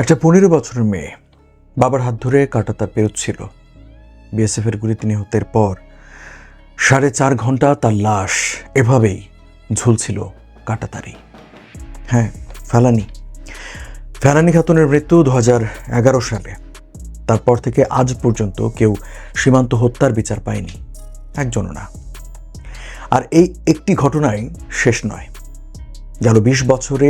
একটা 15 বছরের মেয়ে বাবার হাত ধরে কাঁটাতার পেরোচ্ছিল। বিএসএফের গুলিতে নিহতের পর 4.5 ঘন্টা তার লাশ এভাবেই ঝুলছিল কাঁটাতারে। হ্যাঁ, ফেলানি খাতুনের মৃত্যু 2011 সালে। তারপর থেকে আজ পর্যন্ত কেউ সীমান্ত হত্যার বিচার পায়নি, একজনও না। আর এই একটি ঘটনাই শেষ নয়। গেল 20 বছরে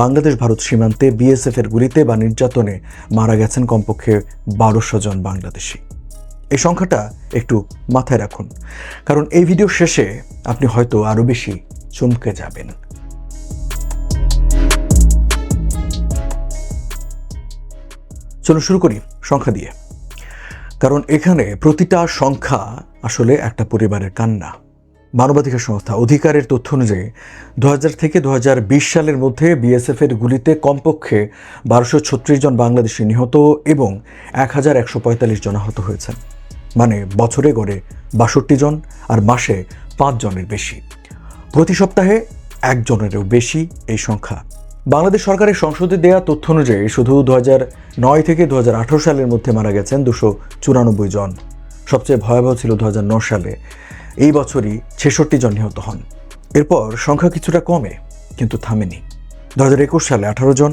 বাংলাদেশ ভারত সীমান্তে বিএসএফের গুলিতে বা নির্যাতনে মারা গেছেন কমপক্ষে 1200 জন বাংলাদেশি। এই সংখ্যাটা একটু মাথায় রাখুন, কারণ এই ভিডিও শেষে আপনি হয়তো আরো বেশি চমকে যাবেন। চলো শুরু করি সংখ্যা দিয়ে, কারণ এখানে প্রতিটা সংখ্যা আসলে একটা পরিবারের কান্না। মানবাধিকার সংস্থা অধিকারের তথ্য অনুযায়ী 2000 থেকে 2020 সালের মধ্যে বিএসএফের গুলিতে কমপক্ষে 1236 জন বাংলাদেশি নিহত এবং 1145 জন আহত হয়েছেন। মানে বছরে গড়ে 62 জন আর মাসে 5 জনের বেশি। প্রতি সপ্তাহে 1 জনেরও বেশি এই সংখ্যা। বাংলাদেশ সরকারের সংসদে দেয়া তথ্য অনুযায়ী শুধু 2009 থেকে 2018 সালের মধ্যে মারা গেছেন 294 জন। সবচেয়ে ভয়াবহ ছিল 2009 সালে। এই বছরই 66 জন নিহত হন। এরপর সংখ্যা কিছুটা কমে, কিন্তু থামেনি। 2021 সালে 18 জন,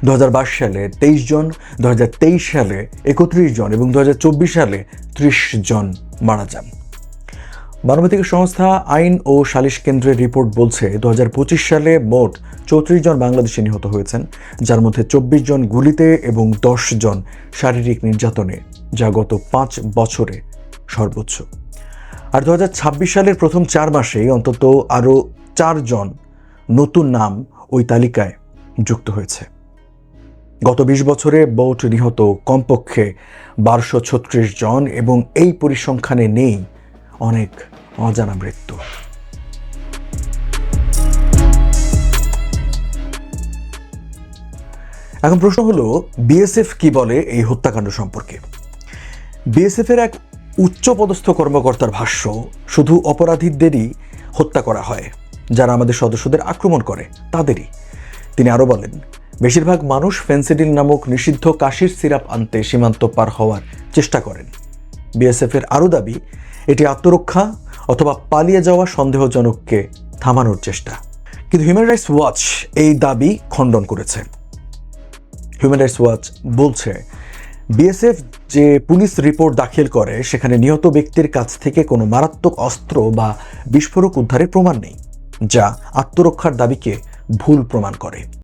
2022 সালে 23 জন, 2023 সালে 31 জন এবং 2024 সালে 30 জন মারা যান। মানবাধিকার সংস্থা আইন ও সালিশ কেন্দ্রের রিপোর্ট বলছে 2025 সালে মোট 34 জন বাংলাদেশি নিহত হয়েছেন, যার মধ্যে 24 জন গুলিতে এবং 10 জন শারীরিক নির্যাতনে, যা গত 5 বছরে সর্বোচ্চ। আর 2026 সালের প্রথম 4 মাসেই অন্তত আরও 4 জন নতুন নাম ওই তালিকায় যুক্ত হয়েছে। গত 20 বছরে মোট নিহত কমপক্ষে 1236 জন এবং এই পরিসংখ্যানে নেই অনেক অজানা মৃত্যু। এখন প্রশ্ন হলো, বিএসএফ কি বলে এই হত্যাকাণ্ড সম্পর্কে? বিএসএফ এর এক উচ্চপদস্থ কর্মকর্তার ভাষ্য, শুধু অপরাধীদেরই হত্যা করা হয়, যারা আমাদের সদস্যদের আক্রমণ করে তাদেরই। তিনি আরও বলেন, বেশিরভাগ মানুষ ফেন্সিডিল নামক নিষিদ্ধ কাশির সিরাপ আনতে সীমান্ত পার হওয়ার চেষ্টা করেন। বিএসএফ এর আরও দাবি, এটি আত্মরক্ষা অথবা পালিয়ে যাওয়া সন্দেহজনককে থামানোর চেষ্টা। কিন্তু হিউম্যান রাইটস ওয়াচ এই দাবি খণ্ডন করেছে। হিউম্যান রাইটস ওয়াচ বলছে, বিএসএফ যে পুলিশ রিপোর্ট দাখিল করে সেখানে নিহত ব্যক্তির কাছ থেকে কোনো মারাত্মক অস্ত্র বা বিস্ফোরক উদ্ধারের প্রমাণ নেই, যা আত্মরক্ষার দাবিকে ভুল প্রমাণ করে।